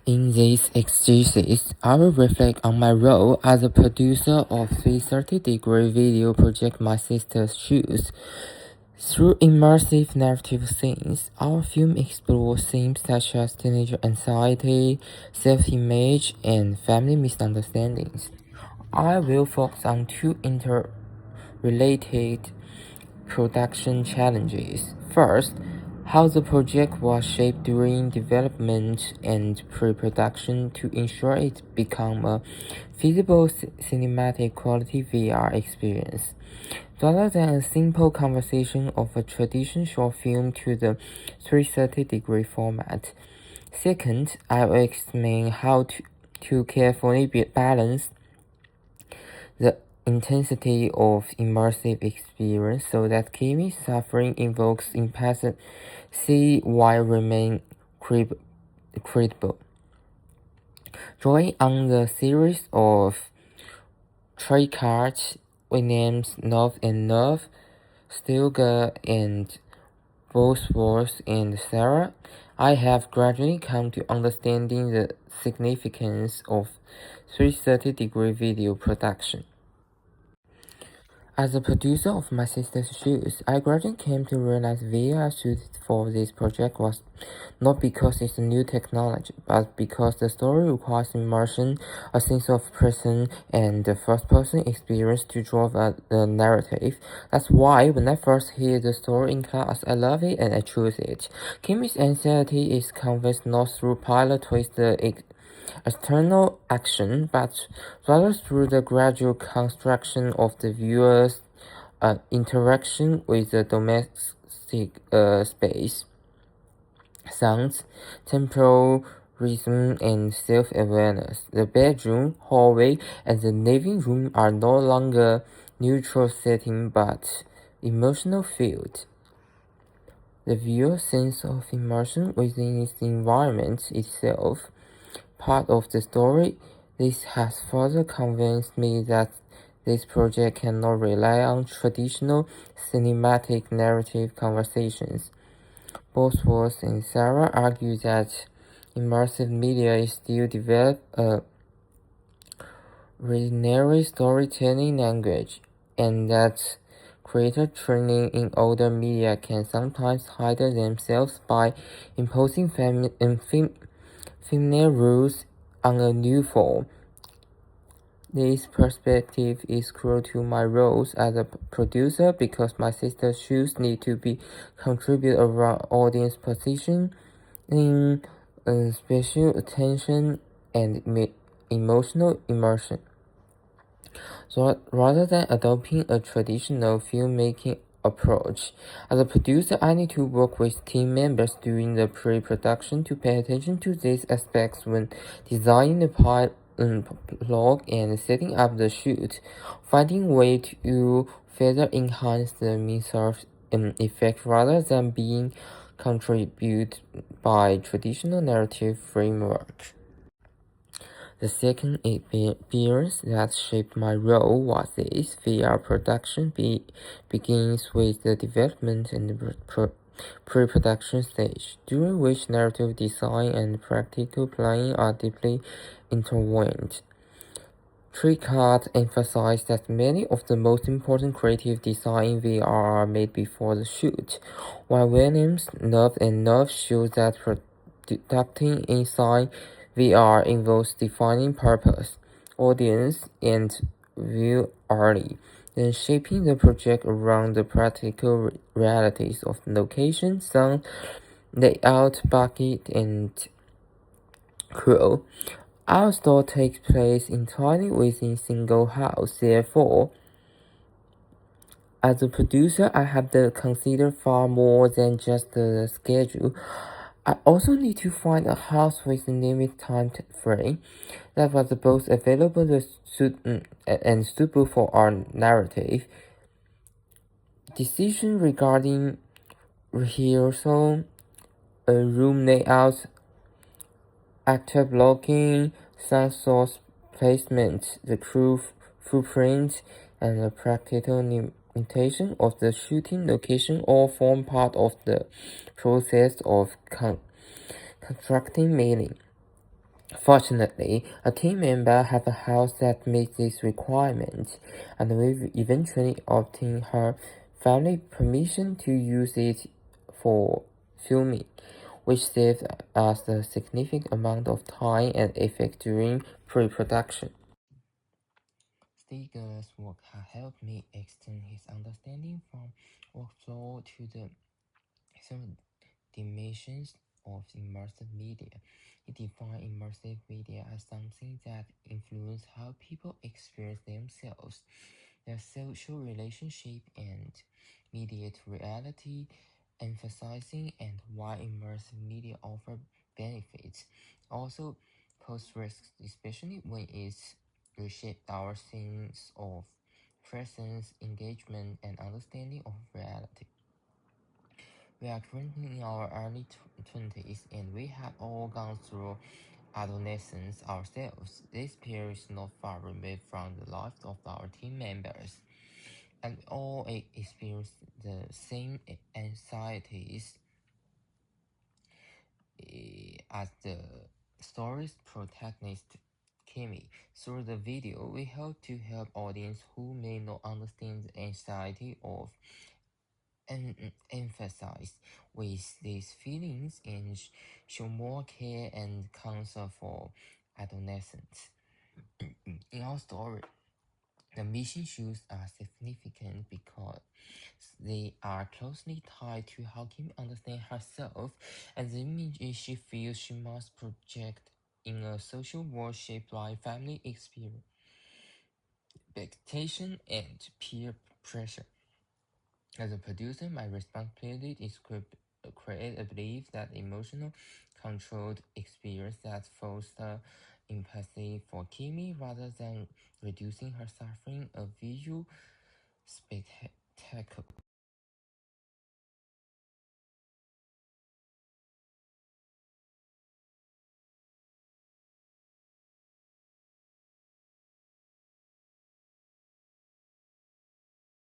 In this exegesis, I will reflect on my role as a producer of 360-degree video project My Sister's Shoes. Through immersive narrative scenes, our film explores themes such as teenager anxiety, self-image, and family misunderstandings. I will focus on two interrelated production challenges. First, how the project was shaped during development and pre-production to ensure it become a feasible cinematic quality VR experience, rather than a simple conversion of a traditional short film to the 360-degree format. Second, I will explain how to carefully balance the intensity of immersive experience so that Kimi's suffering invokes empathy while remaining credible. Drawing on the series of tricards we named Nerve and Nerve, Stilgar and Bosworth and Sarah, I have gradually come to understanding the significance of 360-degree video production. As a producer of My Sister's Shoes, I gradually came to realize VR suited for this project was not because it's a new technology, but because the story requires immersion, a sense of presence, and the first-person experience to drive the narrative. That's why when I first hear the story in class, I love it and I choose it. Kimi's anxiety is conveyed not through pilot twist external action, but rather through the gradual construction of the viewer's interaction with the domestic space. Sounds, temporal rhythm, and self-awareness. The bedroom, hallway, and the living room are no longer neutral setting but emotional field. The viewer's sense of immersion within its environment itself, part of the story. This has further convinced me that this project cannot rely on traditional cinematic narrative conversations. Bosworth and Sarah argue that immersive media is still developing a revolutionary storytelling language, and that creator training in older media can sometimes hide themselves by imposing familiar rules on a new form. This perspective is crucial to my roles as a producer because My Sister's Shoes need to be contribute around audience positioning, special attention, and emotional immersion. So rather than adopting a traditional filmmaking approach, as a producer, I need to work with team members during the pre-production to pay attention to these aspects when designing the plot and setting up the shoot, finding way to further enhance the immersive effect rather than being contributed by traditional narrative framework. The second experience that shaped my role was this. VR production begins with the development and the pre-production stage, during which narrative design and practical planning are deeply intertwined. Tricard emphasized that many of the most important creative design in VR are made before the shoot, while Williams' Nerve and Nerve shows that producing inside VR involves defining purpose, audience, and view early, then shaping the project around the practical realities of location, sound, layout, budget, and crew. Our story takes place entirely within a single house, therefore, as a producer, I have to consider far more than just the schedule. I also need to find a house with a limited time frame that was both available and suitable for our narrative. Decisions regarding rehearsal, room layout, actor blocking, sound source placement, the crew footprint, and the practical limitation of the shooting location all form part of the process of constructing meaning. Fortunately, a team member had a house that meets this requirement, and we eventually obtained her family permission to use it for filming, which saved us a significant amount of time and effort during pre-production. Steger's work has helped me extend his understanding from workflow to the some dimensions of immersive media. He defined immersive media as something that influences how people experience themselves, their social relationship, and mediate reality, emphasizing and why immersive media offer benefits, also pose risks, especially when it's reshape our sense of presence, engagement, and understanding of reality. We are currently in our early 20s and we have all gone through adolescence ourselves. This period is not far removed from the lives of our team members, and we all experience the same anxieties as the story's protagonist Kimmy. Through the video, we hope to help audience who may not understand the anxiety of and emphasize with these feelings and show more care and concern for adolescents. In our story, the mission issues are significant because they are closely tied to how Kim understands herself and the image she feels she must project in a social world shaped by family expectation and peer pressure. As a producer, my responsibility is to create a belief that emotional, controlled experience that fosters empathy for Kimi rather than reducing her suffering a visual spectacle.